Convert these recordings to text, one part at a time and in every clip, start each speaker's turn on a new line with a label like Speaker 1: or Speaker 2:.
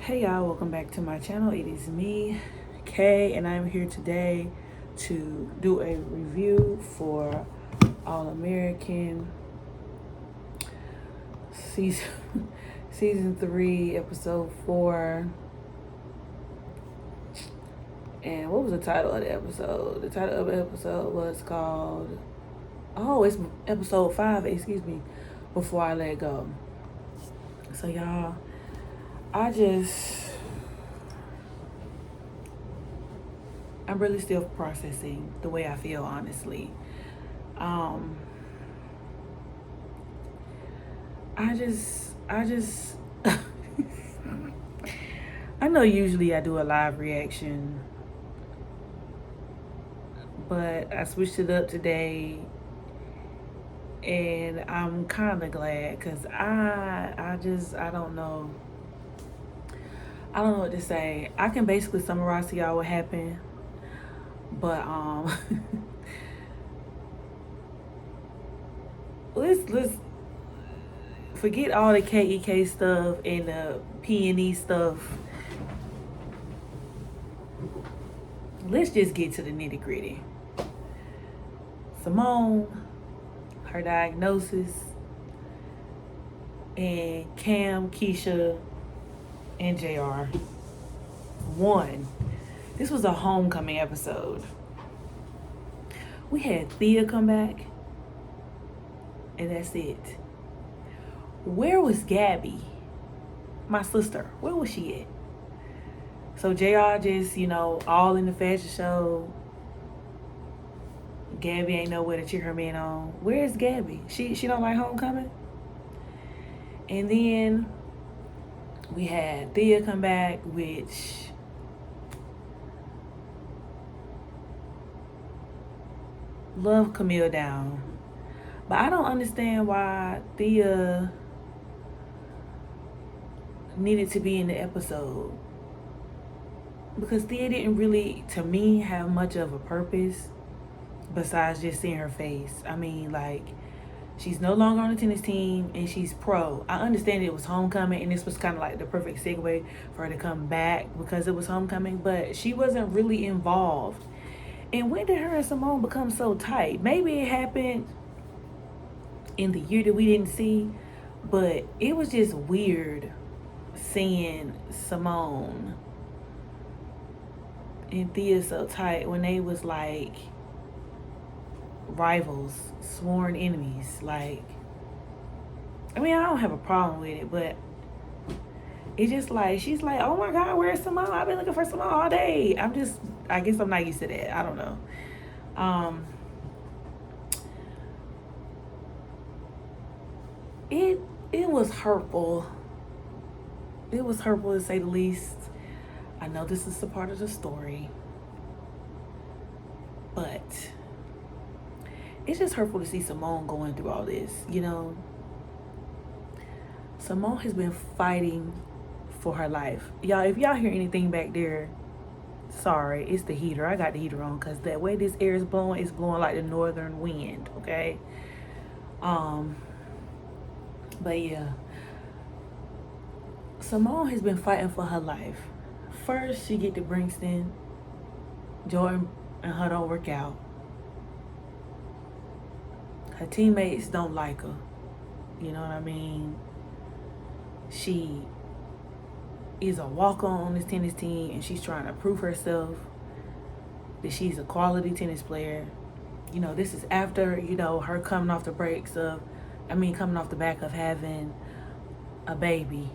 Speaker 1: Hey y'all, welcome back to my channel. It is me, Kay, and I'm here today to do a review for All American season season 3, episode 4. And what was the title of the episode? The title of the episode was called it's episode 5, excuse me, Before I Let Go. So y'all, I'm really still processing the way I feel, honestly. I just I know usually I do a live reaction, but I switched it up today, and I'm kind of glad because I don't know. I don't know what to say. I can basically summarize to y'all what happened, but let's forget all the KEK stuff and the P&E stuff. Let's just get to the nitty gritty. Simone, her diagnosis, and Cam, Keisha, and JR. This was a homecoming episode. We had Thea come back, and that's it. Where was Gabby, my sister? Where was she at? So JR just, all in the fashion show. Gabby ain't nowhere to cheer her man on. Where's Gabby? She don't like homecoming? And then we had Thea come back, which love Camille down. But I don't understand why Thea needed to be in the episode. Because Thea didn't really, to me, have much of a purpose besides just seeing her face. I mean, she's no longer on the tennis team and she's pro. I understand it was homecoming and this was kind of like the perfect segue for her to come back because it was homecoming, but she wasn't really involved. And when did her and Simone become so tight? Maybe it happened in the year that we didn't see, but it was just weird seeing Simone and Thea so tight when they was like rivals, sworn enemies. I don't have a problem with it, but it's just she's like, oh my God, where's Simone? I've been looking for Simone all day. I guess I'm not used to that. I don't know. It was hurtful. It was hurtful to say the least. I know this is a part of the story, but it's just hurtful to see Simone going through all this, Simone has been fighting for her life. Y'all, if y'all hear anything back there, sorry, it's the heater. I got the heater on because that way this air is blowing, it's blowing like the northern wind, okay? But yeah, Simone has been fighting for her life. First, she get to Brixton. Jordan and her don't work out. Her teammates don't like her. You know what I mean? She is a walk-on on this tennis team and she's trying to prove herself that she's a quality tennis player. This is after, her coming off the back of having a baby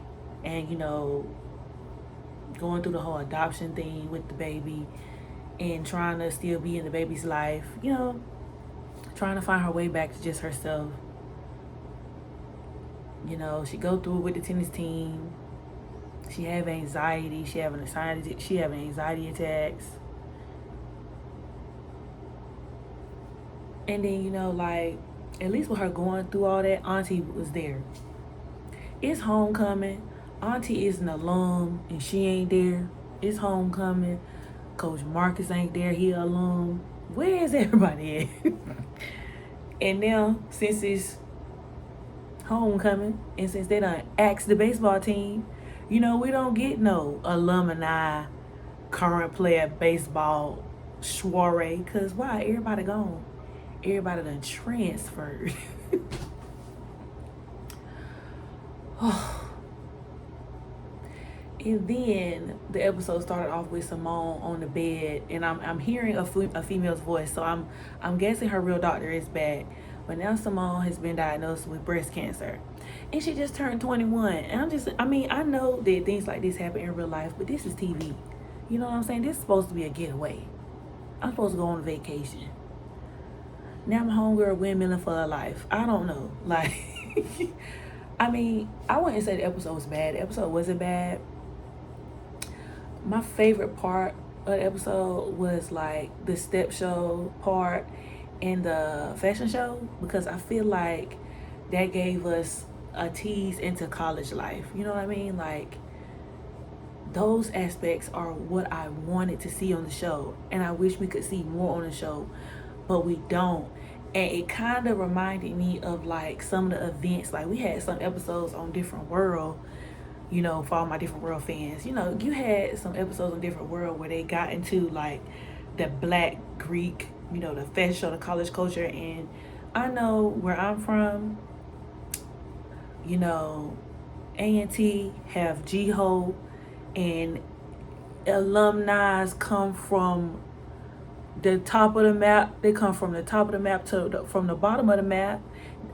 Speaker 1: and, going through the whole adoption thing with the baby and trying to still be in the baby's life, trying to find her way back to just herself. She go through it with the tennis team. She have anxiety. She having anxiety attacks. And then, at least with her going through all that, Auntie was there. It's homecoming. Auntie is an alum and she ain't there. It's homecoming. Coach Marcus ain't there. He an alum. Where is everybody at? And now, since it's homecoming and since they done asked the baseball team, You know, we don't get no alumni, current player baseball soiree, because why? Everybody gone. Everybody done transferred. And then the episode started off with Simone on the bed, and I'm hearing a female's voice, so I'm guessing her real doctor is back. But now Simone has been diagnosed with breast cancer, and she just turned 21. And I know that things like this happen in real life, but this is TV. You know what I'm saying? This is supposed to be a getaway. I'm supposed to go on a vacation. Now my homegirl windmilling for her life. I don't know. Like, I wouldn't say the episode was bad. The episode wasn't bad. My favorite part of the episode was like the step show part and the fashion show, because I feel like that gave us a tease into college life. You know what I mean? Like, those aspects are what I wanted to see on the show, and I wish we could see more on the show, but we don't. And it kind of reminded me of like some of the events. Like, we had some episodes on Different World, you know, for all my Different World fans. You know, you had some episodes on Different World where they got into like the Black Greek, you know, the fashion show, the college culture. And I know where I'm from, you know, A&T have G-Ho, and alumni come from the top of the map. They come from the top of the map to from the bottom of the map,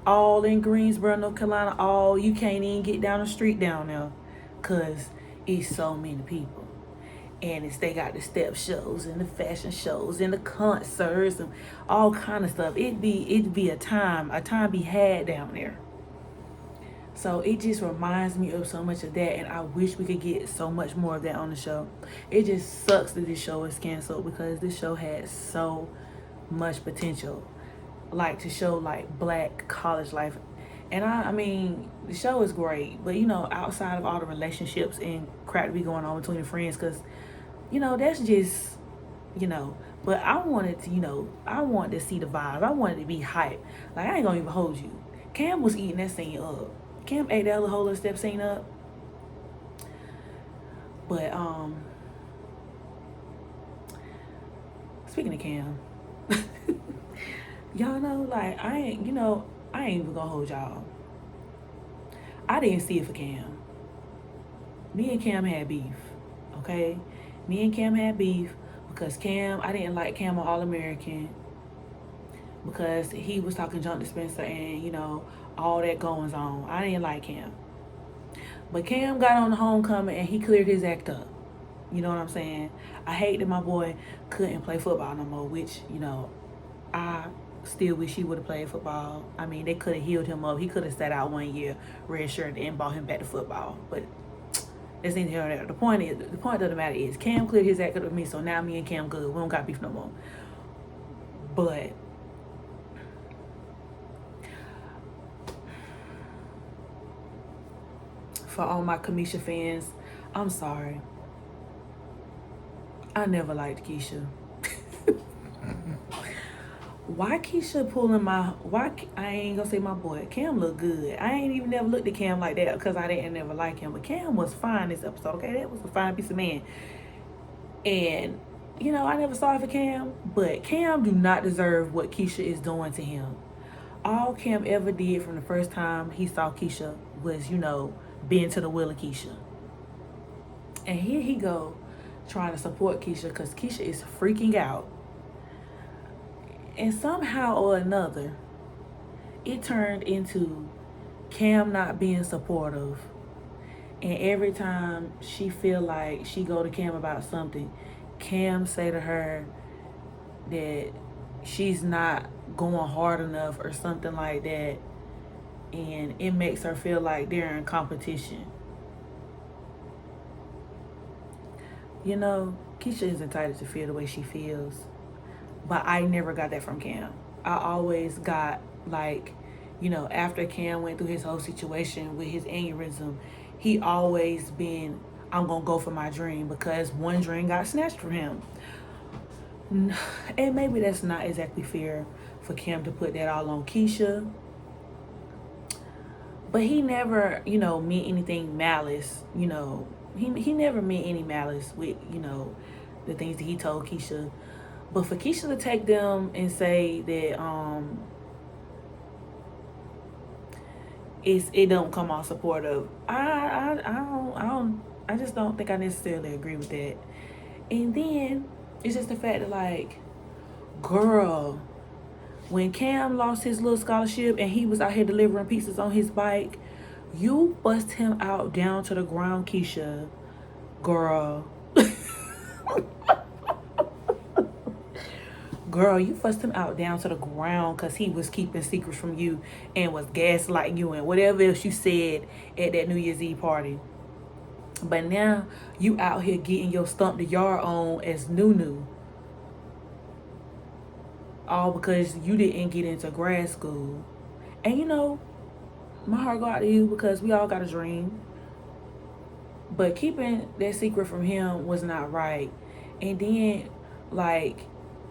Speaker 1: all in Greensboro, North Carolina. All, you can't even get down the street down there because it's so many people. And they got the step shows and the fashion shows and the concerts and all kind of stuff. It'd be a time be had down there. So it just reminds me of so much of that, and I wish we could get so much more of that on the show. It just sucks that this show is canceled, because this show had so much potential, like to show like Black college life. And I mean, the show is great, but you know, outside of all the relationships and crap to be going on between the friends, because you know, that's just, you know. But I wanted to, you know, I wanted to see the vibe. I wanted to be hyped. Like, I ain't gonna even hold you. Cam was eating that scene up. Cam ate that whole little step scene up. But speaking of Cam, y'all know, like, I ain't even gonna hold y'all. I didn't see it for Cam. Me and Cam had beef, okay? Me and Cam had beef because I didn't like Cam on All American, because he was talking junk dispenser and, you know, all that goings on. I didn't like Cam. But Cam got on the Homecoming and he cleared his act up. You know what I'm saying? I hate that my boy couldn't play football no more, which, you know, I still wish he would have played football. I mean, they could have healed him up. He could have sat out 1 year, redshirt, and brought him back to football. But that's neither here nor there. The point of the matter is, Cam cleared his act up with me, so now me and Cam good. We don't got beef no more. But for all my Kamisha fans, I'm sorry. I never liked Keisha. Why Keisha pulling I ain't gonna say my boy. Cam look good. I ain't even never looked at Cam like that because I didn't never like him. But Cam was fine this episode, okay? That was a fine piece of man. And, you know, I never saw it for Cam, but Cam do not deserve what Keisha is doing to him. All Cam ever did from the first time he saw Keisha was, you know, bend to the will of Keisha. And here he go trying to support Keisha because Keisha is freaking out. And somehow or another, it turned into Cam not being supportive. And every time she feel like she go to Cam about something, Cam say to her that she's not going hard enough or something like that. And it makes her feel like they're in competition. You know, Keisha is entitled to feel the way she feels. But I never got that from Cam. I always got, like, you know, after Cam went through his whole situation with his aneurysm, he always been, I'm going to go for my dream, because one dream got snatched from him. And maybe that's not exactly fair for Cam to put that all on Keisha. But he never, meant anything malice. He never meant any malice with, the things that he told Keisha. But for Keisha to take them and say that it don't come off supportive, I just don't think I necessarily agree with that. And then it's just the fact that, like, girl, when Cam lost his little scholarship and he was out here delivering pizzas on his bike, you bust him out down to the ground, Keisha. Girl. Girl, you fussed him out down to the ground because he was keeping secrets from you and was gaslighting you and whatever else you said at that New Year's Eve party. But now you out here getting your stump the yard on as Nunu. All because you didn't get into grad school. And my heart go out to you because we all got a dream. But keeping that secret from him was not right. And then, like,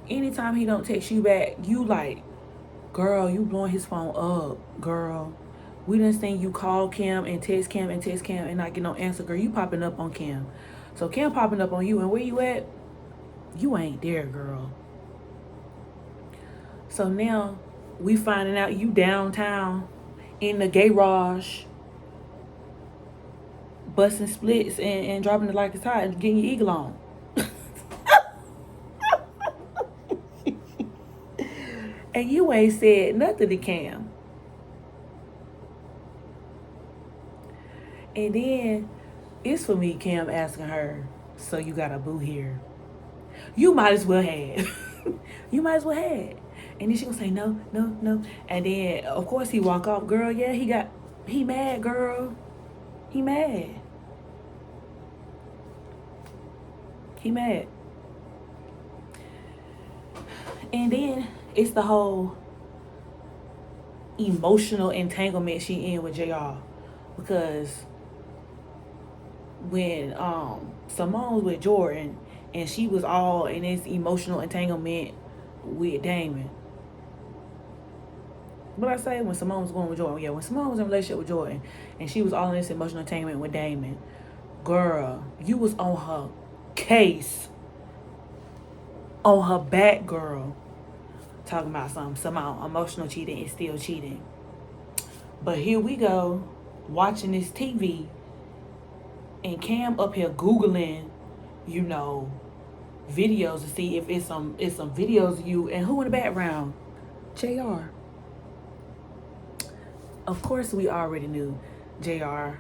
Speaker 1: anytime he don't text you back, you like, girl, you blowing his phone up, girl. We done seen you call Cam and text Cam and not get no answer, girl. You popping up on Cam. So Cam popping up on you, and where you at? You ain't there, girl. So now we finding out you downtown in the garage busting splits and dropping it like it's hot and getting your eagle on. And you ain't said nothing to Cam. And then it's for me, Cam asking her, so you got a boo here. You might as well have. You might as well have. And then she gonna say no. And then of course he walk off. Girl, yeah, he mad, girl. He mad. He mad. And then it's the whole emotional entanglement she in with JR. Because when Simone was with Jordan and she was all in this emotional entanglement with Damon. What I say when Simone was going with Jordan? Yeah, when Simone was in a relationship with Jordan and she was all in this emotional entanglement with Damon. Girl, you was on her case. On her back, girl. Talking about some emotional cheating is still cheating. But here we go, watching this TV, and Cam up here Googling, videos to see if it's some videos of you, and who in the background? JR. Of course we already knew JR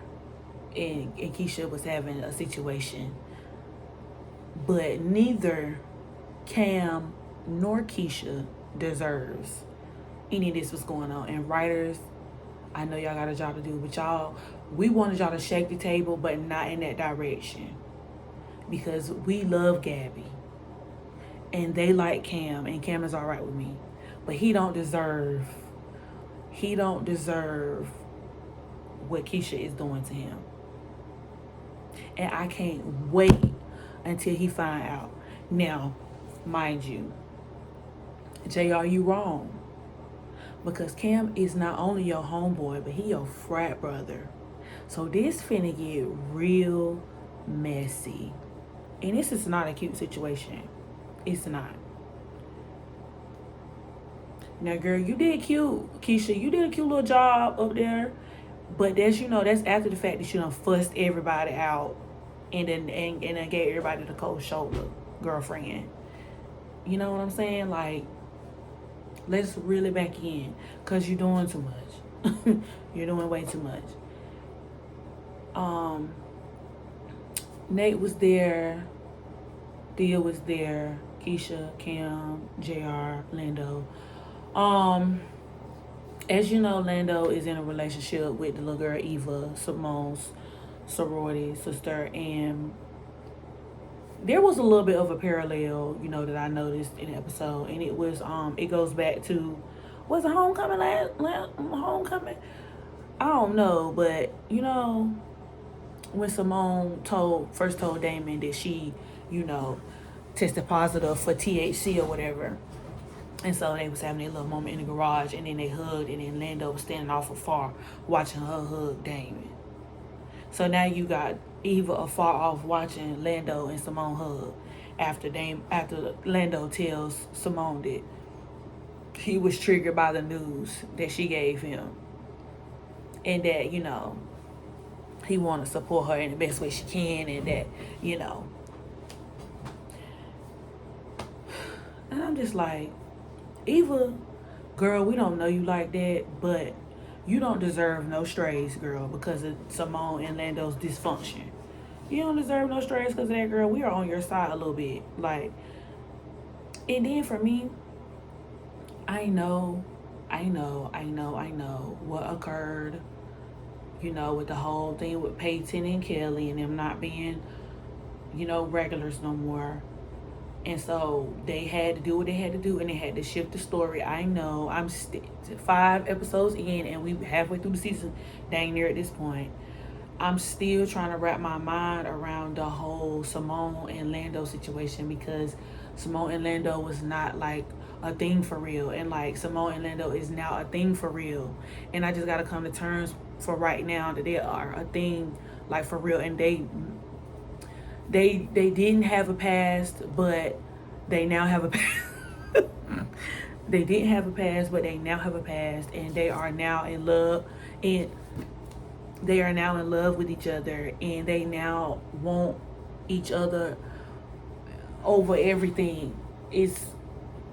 Speaker 1: and Keisha was having a situation. But neither Cam nor Keisha deserves any of this was going on. And writers, I know y'all got a job to do, but we wanted y'all to shake the table, but not in that direction. Because we love Gabby. And they like Cam, and Cam is alright with me. But he don't deserve what Keisha is doing to him. And I can't wait until he find out. Now, mind you, JR, you wrong. Because Cam is not only your homeboy, but he your frat brother. So this finna get real messy. And this is not a cute situation. It's not. Now, girl, you did cute, Keisha. You did a cute little job up there. But that's after the fact that you done fussed everybody out and then gave everybody the cold shoulder, girlfriend. You know what I'm saying? Like, let's reel it back in. Because you're doing too much. You're doing way too much. Nate was there. Thea was there. Keisha, Cam, JR, Lando. As you know, Lando is in a relationship with the little girl Eva, Simone's sorority sister, and there was a little bit of a parallel, that I noticed in the episode, and it was it goes back to, was it homecoming homecoming? I don't know, but when Simone first told Damon that she, tested positive for THC or whatever. And so they was having their little moment in the garage, and then they hugged, and then Lando was standing off afar watching her hug Damon. So now you got Eva afar off watching Lando and Simone hug after Lando tells Simone that he was triggered by the news that she gave him, and that, you know, he want to support her in the best way she can, and that, you know. And I'm just like, Eva, girl, we don't know you like that, but you don't deserve no strays, girl, because of Simone and Lando's dysfunction. You don't deserve no strays because of that, girl. We are on your side a little bit. Like, and then for me, I know what occurred, you know, with the whole thing with Peyton and Kelly and them not being, you know, regulars no more. And so they had to do what they had to do, and they had to shift the story. I know I'm 5 episodes in, and we halfway through the season, dang near at this point. I'm still trying to wrap my mind around the whole Simone and Lando situation, because Simone and Lando was not like a thing for real, and like Simone and Lando is now a thing for real. And I just got to come to terms for right now that they are a thing like for real, and they didn't have a past, but they now have a past. They didn't have a past, but they now have a past, and they are now in love, and they are now in love with each other, and they now want each other over everything. It's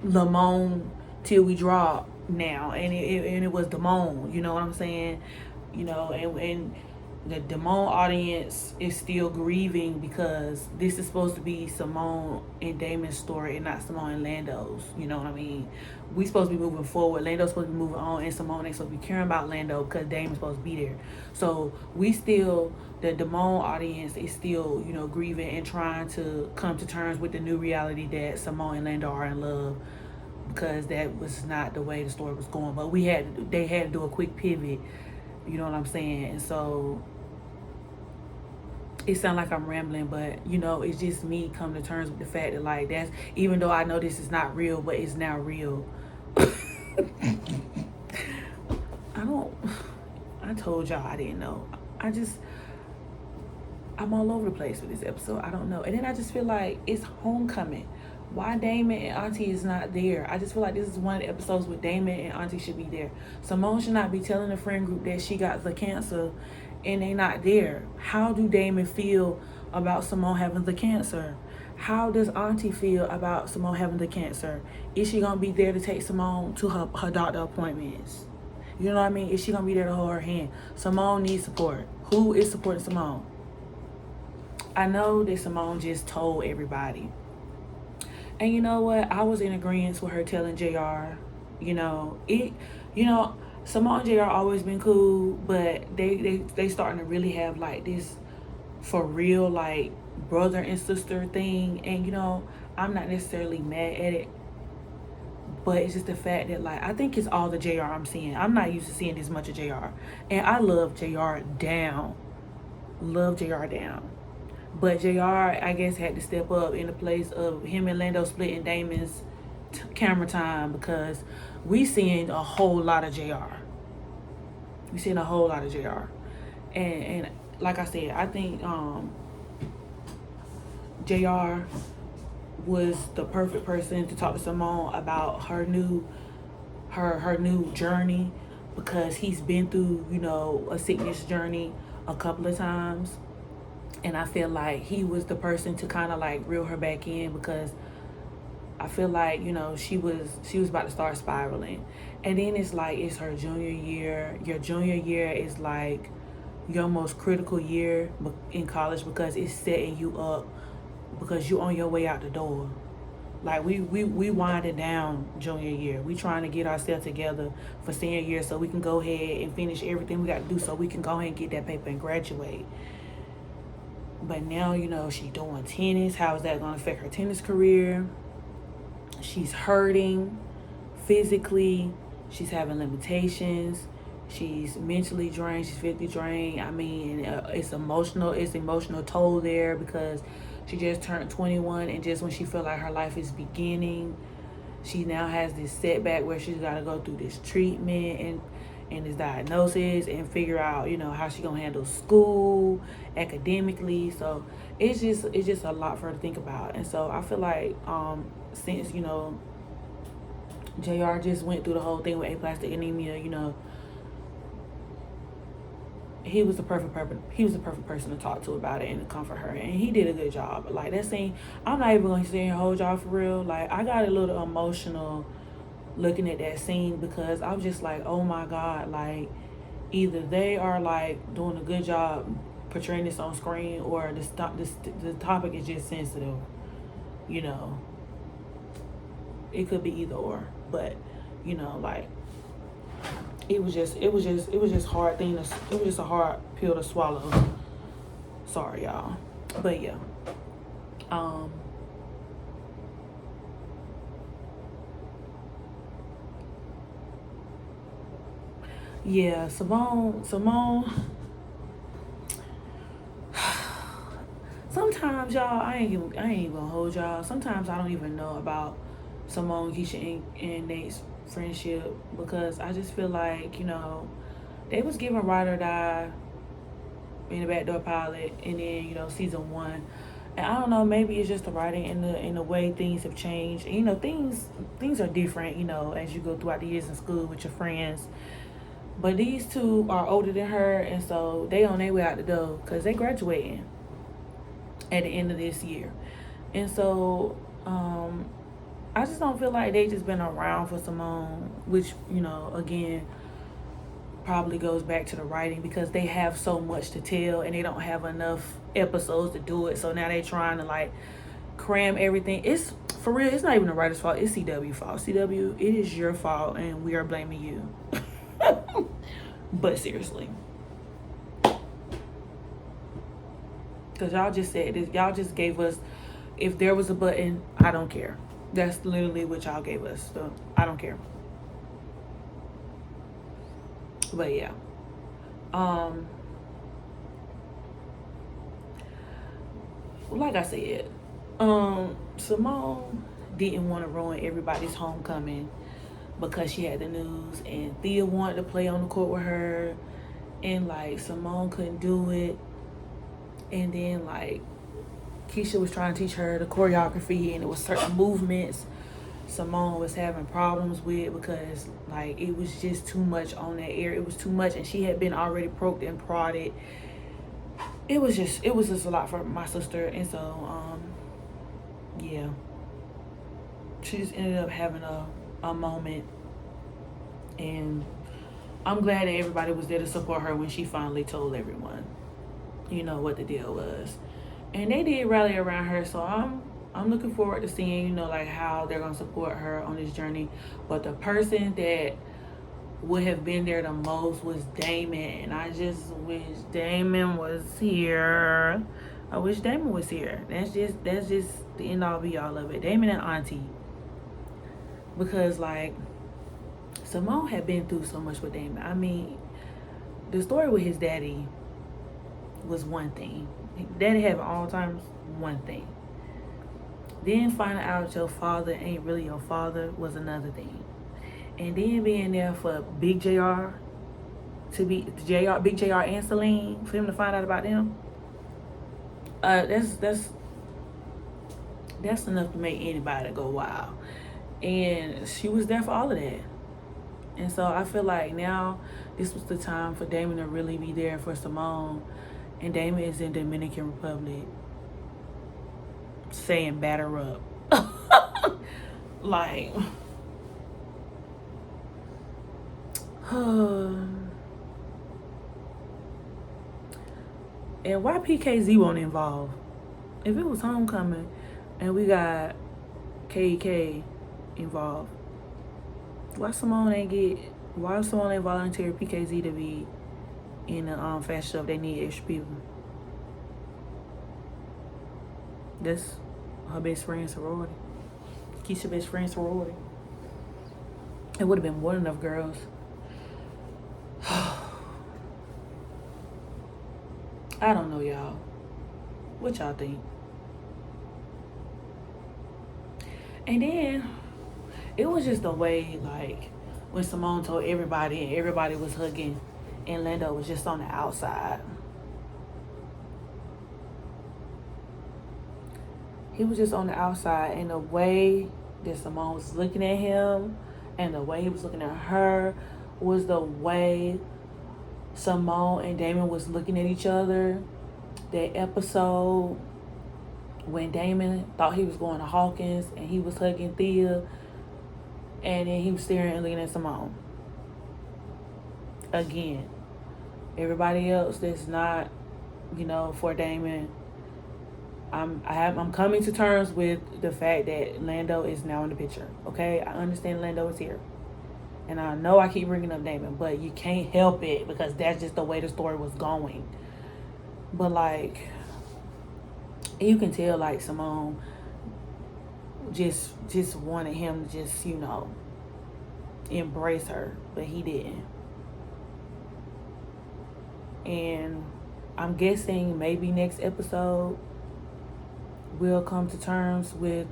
Speaker 1: Lamone till we drop now, and it was Damone, you know what I'm saying? You know, and the Damone audience is still grieving because this is supposed to be Simone and Damon's story and not Simone and Lando's. You know what I mean? We supposed to be moving forward. Lando's supposed to be moving on, and Simone ain't supposed to be caring about Lando because Damon's supposed to be there. So we still, the Damone audience is still, you know, grieving and trying to come to terms with the new reality that Simone and Lando are in love, because that was not the way the story was going. But they had to do a quick pivot. You know what I'm saying? And so it sounds like I'm rambling, but, you know, it's just me coming to terms with the fact that, like, that's, even though I know this is not real, but it's now real. I told y'all I didn't know. I'm all over the place with this episode. I don't know. And then I just feel like it's homecoming. Why Damon and Auntie is not there? I just feel like this is one of the episodes where Damon and Auntie should be there. Simone should not be telling the friend group that she got the cancer and they not there. How do Damon feel about Simone having the cancer? How does Auntie feel about Simone having the cancer? Is she gonna be there to take Simone to her doctor appointments? You know what I mean? Is she gonna be there to hold her hand? Simone needs support. Who is supporting Simone? I know that Simone just told everybody. And you know what? I was in agreement with her telling JR, Simone and JR always been cool, but they starting to really have like this for real, like, brother and sister thing. And, you know, I'm not necessarily mad at it, but it's just the fact that, like, I think it's all the JR I'm seeing. I'm not used to seeing this much of JR. And I love JR down. Love JR down. But JR, I guess, had to step up in the place of him and Lando splitting Damon's camera time, because we seeing a whole lot of JR. We seeing a whole lot of JR. And like I said, I think JR was the perfect person to talk to Simone about her new journey, because he's been through, you know, a sickness journey a couple of times. And I feel like he was the person to kind of like reel her back in, because I feel like, you know, she was about to start spiraling. And then it's like, it's her junior year. Your junior year is like your most critical year in college, because it's setting you up, because you're on your way out the door. Like, we winding down junior year. We trying to get ourselves together for senior year so we can go ahead and finish everything we got to do, so we can go ahead and get that paper and graduate. But now, you know, she's doing tennis. How is that going to affect her tennis career? She's hurting physically. She's having limitations. She's mentally drained. She's physically drained. I mean, it's emotional toll there, because she just turned 21, and just when she feel like her life is beginning, She now has this setback where she's got to go through this treatment and this diagnosis and figure out, you know, how she gonna handle school academically. So it's just a lot for her to think about. And so I feel like since, you know, JR just went through the whole thing with aplastic anemia, you know, he was the perfect person to talk to about it and to comfort her, and he did a good job. Like that scene, I'm not even gonna sit here and hold y'all for real. Like I got a little emotional looking at that scene because I was just like, oh my God, like either they are like doing a good job portraying this on screen, or the topic is just sensitive. You know, it could be either or, but you know, like it was just hard thing to, it was just a hard pill to swallow. Sorry y'all, but yeah, yeah, Simone. Sometimes y'all, I ain't even gonna hold y'all. Sometimes I don't even know about Simone, Keisha, and Nate's friendship, because I just feel like, you know, they was giving Ride or Die in the Backdoor pilot, and then, you know, season 1, and I don't know, maybe it's just the writing and the way things have changed. And, you know, things are different, you know, as you go throughout the years in school with your friends. But these two are older than her, and so they on their way out the door because they graduating at the end of this year. And so I just don't feel like they just been around for Simone, which, you know, again, probably goes back to the writing, because they have so much to tell and they don't have enough episodes to do it. So now they're trying to like cram everything. It's for real, it's not even the writer's fault, it's CW fault. CW, it is your fault and we are blaming you. But seriously, because y'all just said this, y'all just gave us, if there was a button, I don't care. That's literally what y'all gave us. So I don't care. But yeah. Like I said, Simone didn't want to ruin everybody's homecoming because she had the news, and Thea wanted to play on the court with her, and like Simone couldn't do it. And then like Keisha was trying to teach her the choreography, and it was certain movements Simone was having problems with because like it was just too much on that air. It was too much, and she had been already poked and prodded. It was just a lot for my sister. And so yeah, she just ended up having a moment, and I'm glad that everybody was there to support her when she finally told everyone, you know, what the deal was. And they did rally around her, so I'm looking forward to seeing, you know, like how they're gonna support her on this journey. But the person that would have been there the most was Damon, and I just wish Damon was here. I wish Damon was here. That's just the end all be all of it. Damon and Auntie, because like Simone had been through so much with Damon. I mean, the story with his daddy was one thing. Daddy having Alzheimer's, one thing. Then finding out your father ain't really your father was another thing. And then being there for Big JR, Big JR and Celine, for him to find out about them, that's enough to make anybody go wow. And she was there for all of that. And so I feel like now this was the time for Damon to really be there for Simone. And Damon is in Dominican Republic saying batter up. Like, and why PKZ won't involve? If it was homecoming and we got KK involved, why Simone ain't volunteer PKZ to be in the fashion show if they need extra people? That's her best friend sorority. Keisha's best friend sorority. It would have been more than enough girls. I don't know, y'all. What y'all think? And then It was just the way, like, when Simone told everybody and everybody was hugging and Lando was just on the outside. He was just on the outside, and the way that Simone was looking at him and the way he was looking at her was the way Simone and Damon was looking at each other. That episode when Damon thought he was going to Hawkins and he was hugging Thea, and then he was staring and looking at Simone. Again, everybody else that's not, for Damon, I'm coming to terms with the fact that Lando is now in the picture. Okay, I understand Lando is here, and I know I keep bringing up Damon, but you can't help it because that's just the way the story was going. But like, you can tell like Simone just wanted him to just embrace her, but he didn't. And I'm guessing maybe next episode we'll come to terms with,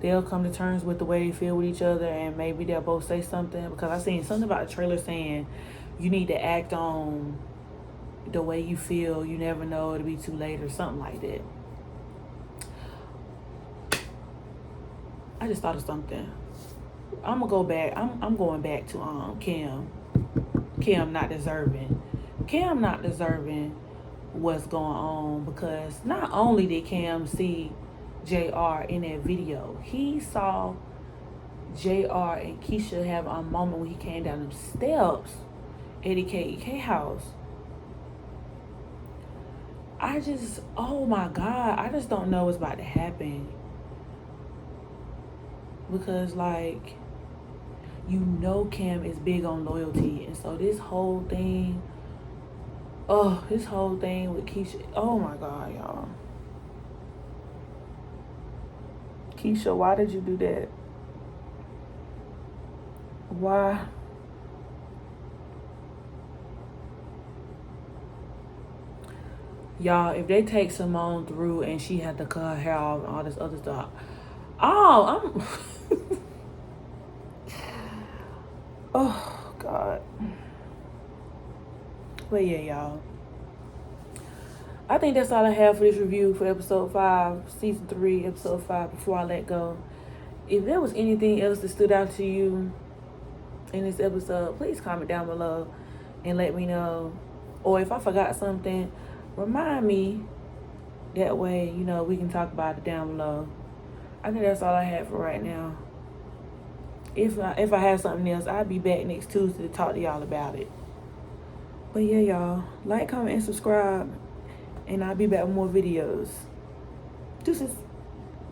Speaker 1: they'll come to terms with the way they feel with each other, and maybe they'll both say something, because I seen something about the trailer saying you need to act on the way you feel. You never know, it'll be too late or something like that. I just thought of something. I'm gonna go back. I'm going back to Kim. Kim not deserving what's going on, because not only did Cam see JR in that video, he saw JR and Keisha have a moment when he came down them steps at the KEK house. Oh my God, I just don't know what's about to happen. Because like, Cam is big on loyalty, and so this whole thing with Keisha, oh my God, y'all. Keisha, why did you do that? Why? Y'all, if they take Simone through and she had to cut her hair off and all this other stuff, I'm oh God. But yeah, y'all, I think that's all I have for this review for episode 5, season 3, episode 5, before I let go. If there was anything else that stood out to you in this episode, please comment down below and let me know. Or if I forgot something, remind me. That way, we can talk about it down below. I think that's all I have for right now. If I have something else, I'll be back next Tuesday to talk to y'all about it. But yeah, y'all, like, comment, and subscribe, and I'll be back with more videos. Deuces.